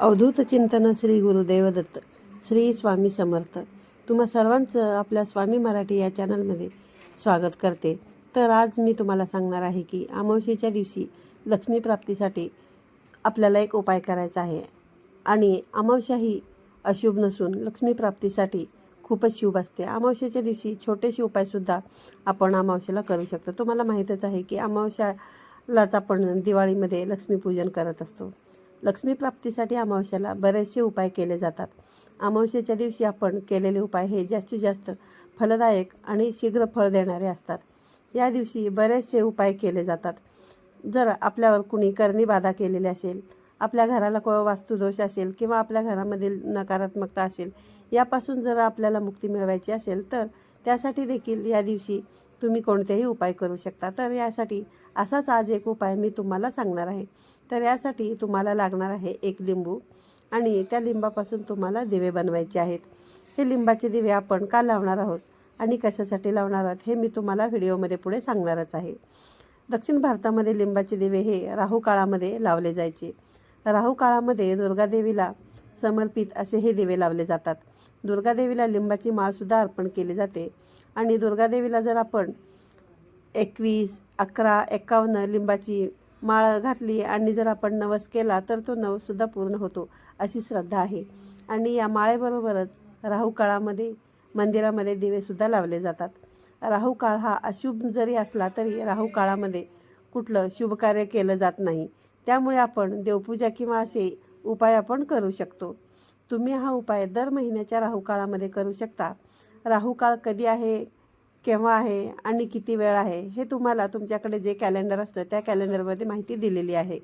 अवधूत चिंतन श्री गुरुदेव दत्त. श्री स्वामी समर्थ. तुम्हा सर्वांचं आपल्या स्वामी मराठी या चॅनलमध्ये स्वागत करते. तर आज मी तुम्हाला सांगणार आहे की अमावस्येच्या दिवशी लक्ष्मी प्राप्तीसाठी आपल्याला एक उपाय करायचा आहे. आणि अमावस्या ही अशुभ नसून लक्ष्मी प्राप्तीसाठी खूपच शुभ असते. अमावस्येच्या दिवशी छोटेसे उपायसुद्धा आपण अमावस्येला करू शकतो. तुम्हाला माहीतच आहे की अमावस्यालाच आपण दिवाळीमध्ये लक्ष्मीपूजन करत असतो. लक्ष्मी प्राप्तीसाठी अमावस्याला बरेचसे उपाय केले जातात. अमावस्येच्या दिवशी आपण केलेले उपाय हे जास्तीत जास्त फलदायक आणि शीघ्र फळ देणारे असतात. या दिवशी बरेचसे उपाय केले जातात. जर आपल्यावर कुणी करणी बाधा केलेली असेल, आपल्या घराला वास्तुदोष असेल किंवा आपल्या घरामधील नकारात्मकता असेल, यापासून जर आपल्याला मुक्ती मिळवायची असेल तर त्यासाठी देखील या दिवशी तुम्ही कोणतेही उपाय करू शकता. तर यासाठी असाच आज एक उपाय मी तुम्हाला सांगणार आहे. तर यासाठी तुम्हाला लागणार आहे एक लिंबू आणि त्या लिंबापासून तुम्हाला दिवे बनवायचे आहेत. हे लिंबाचे दिवे आपण का लावणार आहोत आणि कशासाठी लावणार आहोत हे मी तुम्हाला व्हिडिओमध्ये पुढे सांगणारच आहे. दक्षिण भारतामध्ये लिंबाचे दिवे हे राहू काळामध्ये लावले जायचे. राहू काळामध्ये दुर्गादेवीला समर्पित असे हे दिवे लावले जातात. दुर्गादेवीला लिंबाची माळसुद्धा अर्पण केली जाते. आणि दुर्गादेवीला जर आपण 21, 11, 51 लिंबाची माळ घातली आणि जर आपण नवस केला तर तो नवससुद्धा पूर्ण होतो अशी श्रद्धा आहे. आणि या माळेबरोबरच राहू काळामध्ये मंदिरामध्ये दिवेसुद्धा लावले जातात. राहू काळ हा अशुभ जरी असला तरी राहू काळामध्ये कुठलं शुभ कार्य केलं जात नाही. त्यामुळे आपण देवपूजा किंवा असे उपाय आपण करू शकतो. तुम्ही हा उपाय दर महिन्याच्या राहू काळामध्ये करू शकता. राहू काळ कधी आहे, केव्हा आहे आणि किती वेळ आहे हे तुम्हाला तुमच्याकडे जे कॅलेंडर असतं त्या कॅलेंडरमध्ये माहिती दिलेली आहे.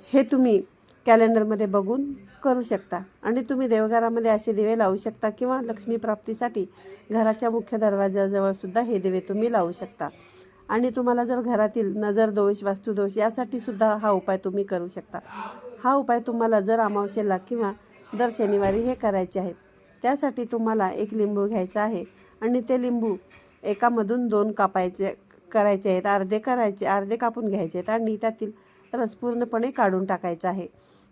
हे तुम्ही कॅलेंडरमध्ये बघून करू शकता. आणि तुम्ही देवघरामध्ये असे दिवे लावू शकता किंवा लक्ष्मी प्राप्तीसाठी घराच्या मुख्य दरवाजाजवळसुद्धा हे दिवे तुम्ही लावू शकता. आणि तुम्हाला जर घरातील नजरदोष, वास्तुदोष यासाठी सुद्धा हा उपाय तुम्ही करू शकता. हा उपाय तुम्हाला जर अमावस्येला किंवा दर शनिवारी हे करायचे आहेत. त्यासाठी तुम्हाला एक लिंबू घ्यायचा आहे आणि ते लिंबू एकामधून 2 करायचे आहेत. अर्धे कापून घ्यायचे आहेत आणि त्यातील रस पूर्णपणे काढून टाकायचा आहे.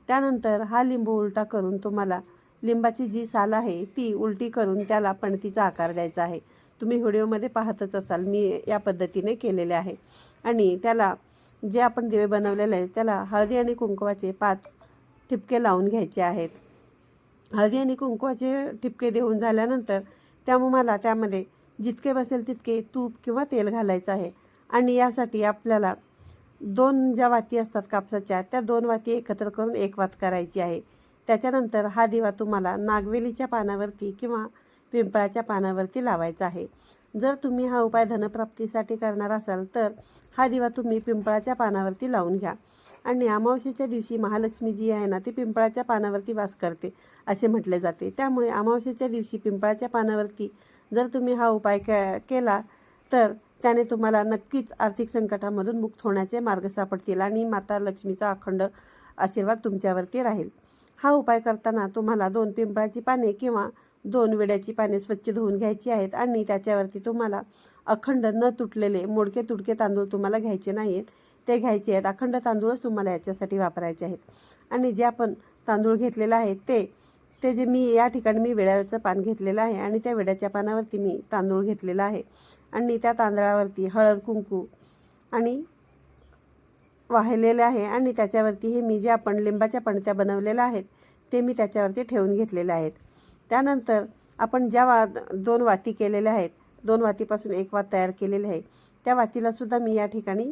त्यानंतर हा लिंबू उलटा करून तुम्हाला लिंबाची जी साल आहे ती उलटी करून त्याला पणतीचा आकार द्यायचा आहे. तुम्ही व्हिडिओमध्ये पाहतच असाल, मी या पद्धतीने केलेले आहे. आणि त्याला जे आपण दिवे बनवलेले आहेत त्याला हळदी आणि कुंकवाचे 5 ठिपके लावून घ्यायचे आहेत. हळदी आणि कुंकवाचे ठिपके देऊन झाल्यानंतर मला त्यामध्ये जितके बसेल तितके तूप किंवा तेल घालायचं आहे. आणि यासाठी आपल्याला 2 ज्या वाती असतात कापसाच्या त्या 2 वाती एकत्र करून एक वात करायची आहे. त्याच्यानंतर हा दिवा तुम्हाला नागवेलीच्या पानावरती किंवा पिंपळाच्या पानावरती लावायचा आहे. जर तुम्ही हा उपाय धनप्राप्तीसाठी करणार असाल तर हा दिवा तुम्ही पिंपळाच्या पानावरती लावून घ्या. आणि अमावस्येच्या दिवशी महालक्ष्मी जी आहे ना ती पिंपळाच्या पानावरती वास करते असे म्हटले जाते. त्यामुळे अमावस्येच्या दिवशी पिंपळाच्या पानावरती जर तुम्ही हा उपाय केला तर त्याने तुम्हाला नक्कीच आर्थिक संकटामधून मुक्त होण्याचे मार्ग सापडतील आणि माता लक्ष्मीचा अखंड आशीर्वाद तुमच्यावरती राहील. हा उपाय करताना तुम्हाला 2 पिंपळाची पाने किंवा 2 विड्याची पाने स्वच्छ धुवून घ्यायची आहेत. आणि त्याच्यावरती तुम्हाला अखंड न तुटलेले मोडके तुडके तांदूळ तुम्हाला घ्यायचे नाहीत, ते घ्यायचे आहेत. अखंड तांदूळच तुम्हाला याच्यासाठी वापरायचे आहेत. आणि जे आपण तांदूळ घेतलेला आहे ते जे मी या ठिकाणी मी विड्याचं पान घेतलेलं आहे आणि त्या विड्याच्या पानावरती मी तांदूळ घेतलेला आहे. आणि त्या तांदळावरती हळद कुंकू आणि वाहिलेले आहे. आणि त्याच्यावरती हे मी जे आपण लिंबाच्या पणत्या बनवलेल्या आहेत ते मी त्याच्यावरती ठेवून घेतलेले आहेत. त्यानंतर आपण ज्या 2 वाती केलेल्या आहेत, 2 वातीपासून एक वात तयार केलेली आहे, त्या वातीलासुद्धा मी या ठिकाणी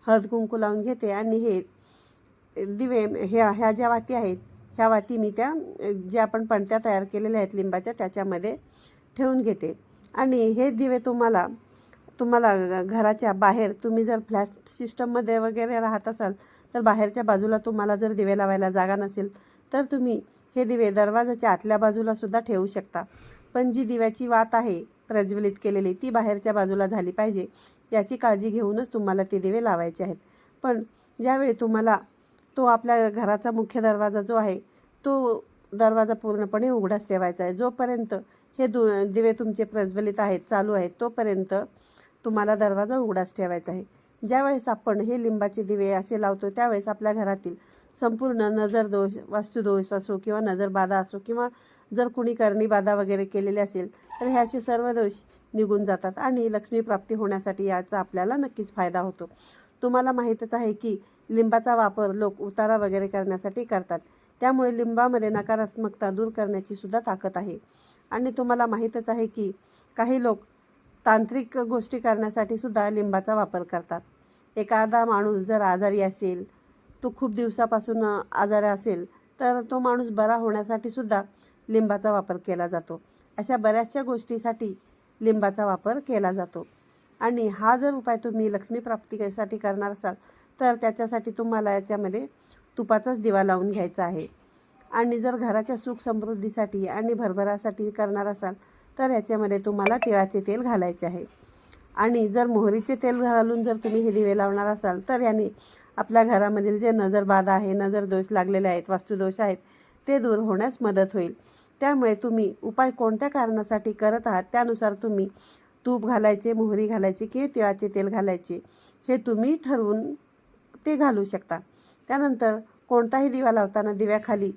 हळद कुंकू लावून घेते. आणि हे दिवे ह्या ज्या वाती आहेत ह्या वाती मी त्या ज्या आपण पणत्या तयार केलेल्या आहेत लिंबाच्या त्याच्यामध्ये ठेवून घेते. आणि हे दिवे तुम्हाला घराच्या बाहेर, तुम्ही जर फ्लॅट सिस्टममध्ये वगैरे राहत असाल तर बाहेरच्या बाजूला तुम्हाला जर दिवे लावायला जागा नसेल तर तुम्ही हे दिवे दरवाजाच्या आतल्या बाजूला सुद्धा ठेवू शकता. पण जी दिव्याची वात आहे प्रज्वलित केलेली ती बाहेरच्या बाजूला झाली पाहिजे याची काळजी घेऊनच तुम्हाला ते दिवे लावायचे आहेत. पण ज्यावेळी तुम्हाला तो आपल्या घराचा मुख्य दरवाजा जो आहे तो दरवाजा पूर्णपणे उघडाच ठेवायचा आहे. जोपर्यंत हे दिवे तुमचे प्रज्वलित आहेत, चालू आहेत, तोपर्यंत तुम्हाला दरवाजा उघडाच ठेवायचा आहे. ज्यावेळेस आपण हे लिंबाचे दिवे असे लावतो त्यावेळेस आपल्या घरातील संपूर्ण नजरदोष, वास्तुदोष असो किंवा नजरबाधा असो किंवा जर कुणी करणी बाधा वगैरे केलेली असेल तर ह्याचे सर्व दोष निघून जातात आणि लक्ष्मी प्राप्ती होण्यासाठी याचा आपल्याला नक्कीच फायदा होतो. तुम्हाला माहीतच आहे की लिंबाचा वापर लोक उतारा वगैरे करण्यासाठी करतात. त्यामुळे लिंबामध्ये नकारात्मकता दूर करण्याची सुद्धा ताकद आहे. आणि तुम्हाला माहीतच आहे की काही लोक तांत्रिक गोष्टी करण्यासाठी सुद्धा लिंबाचा वापर करतात. एखादा माणूस जर आजारी असेल, तो खूप दिवसापासून आजारी असेल, तर तो माणूस बरा होण्यासाठी सुद्धा लिंबाचा वापर केला जातो. अशा बऱ्याचशा गोष्टीसाठी लिंबाचा वापर केला जातो. आणि हा जर उपाय तुम्ही लक्ष्मी प्राप्तीसाठी करणार असाल तर त्याच्यासाठी तुम्हाला याच्यामध्ये तुपाचाच दिवा लावून घ्यायचा आहे. आणि जर घराच्या सुख समृद्धीसाठी आणि भरभरासाठी करणार असाल तर याच्यामध्ये तुम्हाला तिळाचे तेल घालायचे आहे. आणि जर मोहरीचे तेल घालून जर तुम्ही हे दिवे लावणार असाल तर याने आपल्या घरामधील जे नजरबाधा आहे, नजरदोष लागलेले आहेत, वास्तुदोष आहेत, ते दूर होण्यास मदत होईल. त्यामुळे तुम्ही उपाय कोणत्या कारणासाठी करत आहात त्यानुसार तुम्ही तूप घालायचे, मोहरी घालायची की तिळाचे तेल घालायचे हे तुम्ही ठरवून ते घालू शकता. त्यानंतर कोणताही दिवा लावताना दिव्याखाली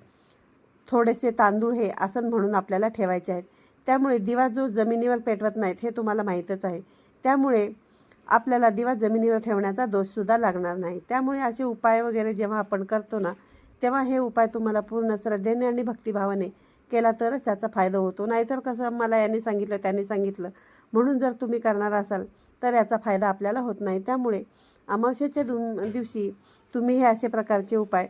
थोडेसे तांदूळ हे आसन म्हणून आपल्याला ठेवायचे आहेत. त्यामुळे दिवा जो जमिनीवर पेटवत नाहीत हे तुम्हाला माहीतच आहे. त्यामुळे आपल्याला दिवा जमिनीवर ठेवण्याचा दोषसुद्धा लागणार नाही. त्यामुळे असे उपाय वगैरे जेव्हा आपण करतो ना, तेव्हा हे उपाय तुम्हाला पूर्ण श्रद्धेने आणि भक्तिभावाने केला तरच त्याचा फायदा होतो. नाहीतर कसं मला याने सांगितलं त्याने सांगितलं म्हणून जर तुम्ही करणार असाल तर याचा फायदा आपल्याला होत नाही. त्यामुळे अमावस्येच्या दिवशी तुम्ही हे असे प्रकारचे उपाय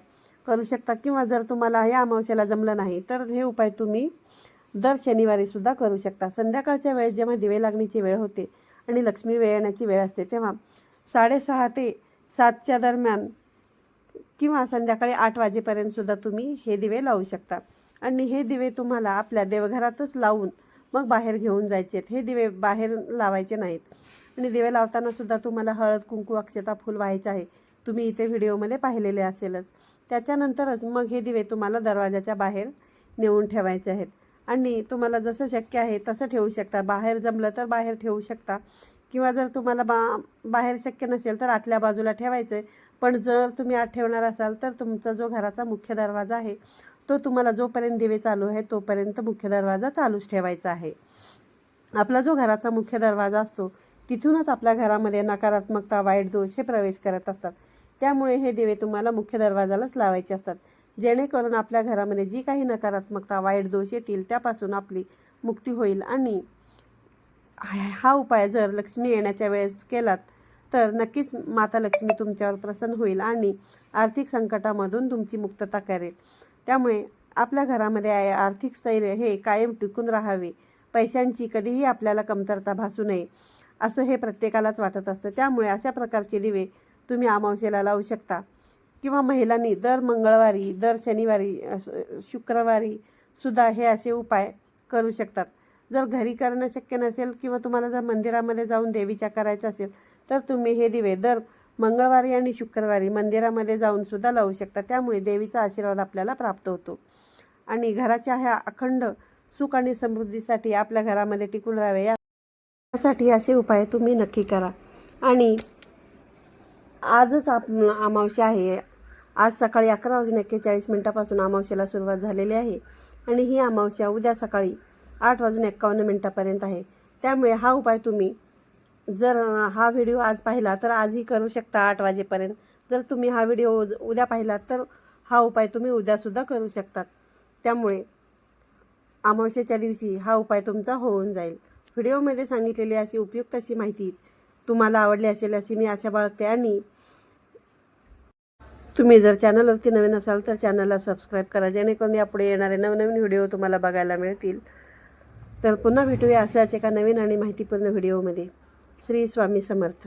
करू शकता. किंवा जर तुम्हाला या अमावस्येला जमलं नाही तर हे उपाय तुम्ही दर शनिवारीसुद्धा करू शकता. संध्याकाळच्या वेळेस जेव्हा दिवे लागण्याची वेळ होते आणि लक्ष्मी वेळ येण्याची वेळ असते तेव्हा 6:30 ते 7च्या दरम्यान किंवा संध्याकाळी 8 वाजेपर्यंतसुद्धा तुम्ही हे दिवे लावू शकता. आणि हे दिवे तुम्हाला आपल्या देवघरातच लावून मग बाहेर घेऊन जायचे आहेत. हे दिवे बाहेर लावायचे नाहीत. आणि दिवे लावताना सुद्धा तुम्हाला हळद, कुंकू, अक्षता, फूल व्हायचे आहे. तुम्ही इथे व्हिडिओमध्ये पाहिलेले असेलच. त्याच्यानंतरच मग हे दिवे तुम्हाला दरवाजाच्या बाहेर नेऊन ठेवायचे आहेत. आणि तुम्हाला जसं शक्य आहे तसं ठेवू शकता. बाहेर जमलं तर बाहेर ठेवू शकता किंवा जर तुम्हाला बाहेर शक्य नसेल तर आतल्या बाजूला ठेवायचं आहे. पण जर तुम्ही आत ठेवणार असाल तर तुमचा जो घराचा मुख्य दरवाजा आहे तो तुम्हाला जोपर्यंत दिवे चालू आहे तोपर्यंत मुख्य दरवाजा चालूच ठेवायचा आहे. आपला जो घराचा मुख्य दरवाजा असतो तिथूनच आपल्या घरामध्ये नकारात्मकता, वाईट दोष हे प्रवेश करत असतात. त्यामुळे हे दिवे तुम्हाला मुख्य दरवाजालाच लावायचे असतात, जेणेकरून आपल्या घरामध्ये जी काही नकारात्मकता, वाईट दोष येतील त्यापासून आपली मुक्ती होईल. आणि हा उपाय जर लक्ष्मी येण्याच्या वेळेस केलात तर नक्कीच माता लक्ष्मी तुमच्यावर प्रसन्न होईल आणि आर्थिक संकटामधून तुमची मुक्तता करेल. त्यामुळे आपल्या घरामध्ये आर्थिक स्थैर्य हे कायम टिकून राहावे, पैशांची कधीही आपल्याला कमतरता भासू नये असं हे प्रत्येकालाच वाटत असतं. त्यामुळे अशा प्रकारचे दिवे तुम्ही अमावस्येला लावू शकता. किंवा महिलांनी दर मंगळवारी, दर शनिवारी, शुक्रवारी सुद्धा हे असे उपाय करू शकतात. जर घरी करणं शक्य नसेल किंवा तुम्हाला जर मंदिरामध्ये जाऊन देवीच्या करायचं असेल तर तुम्ही हे दिवे दर मंगळवारी आणि शुक्रवारी मंदिरामध्ये जाऊन सुद्धा लावू शकता. त्यामुळे देवीचा आशीर्वाद आपल्याला प्राप्त होतो आणि घराच्या ह्या अखंड सुख आणि समृद्धीसाठी आपल्या घरामध्ये टिकून राहावे यासाठी असे उपाय तुम्ही नक्की करा. आणि आजच अमावस्या आहे. आज सकाळी 11:41 अमावस्येला सुरुवात झालेली आहे आणि ही अमावस्या उद्या सकाळी 8:51 आहे. त्यामुळे हा उपाय तुम्ही जर हा व्हिडिओ आज पाहिला तर आजही करू शकता 8 वाजेपर्यंत. जर तुम्ही हा व्हिडिओ उद्या पाहिला तर हा उपाय तुम्ही उद्यासुद्धा करू शकतात. त्यामुळे अमावस्येच्या दिवशी हा उपाय तुमचा होऊन जाईल. व्हिडिओमध्ये सांगितलेली अशी उपयुक्त अशी माहिती तुम्हाला आवडली असेल अशी मी आशा बाळगते. आणि तुम्ही जर चॅनलवरती नवीन असाल तर चॅनलला सबस्क्राईब करा, जेणेकरून यापुढे येणारे नवनवीन व्हिडिओ तुम्हाला बघायला मिळतील. तर पुन्हा भेटूया अशाच एका नवीन आणि माहितीपूर्ण व्हिडिओमध्ये. श्री स्वामी समर्थ.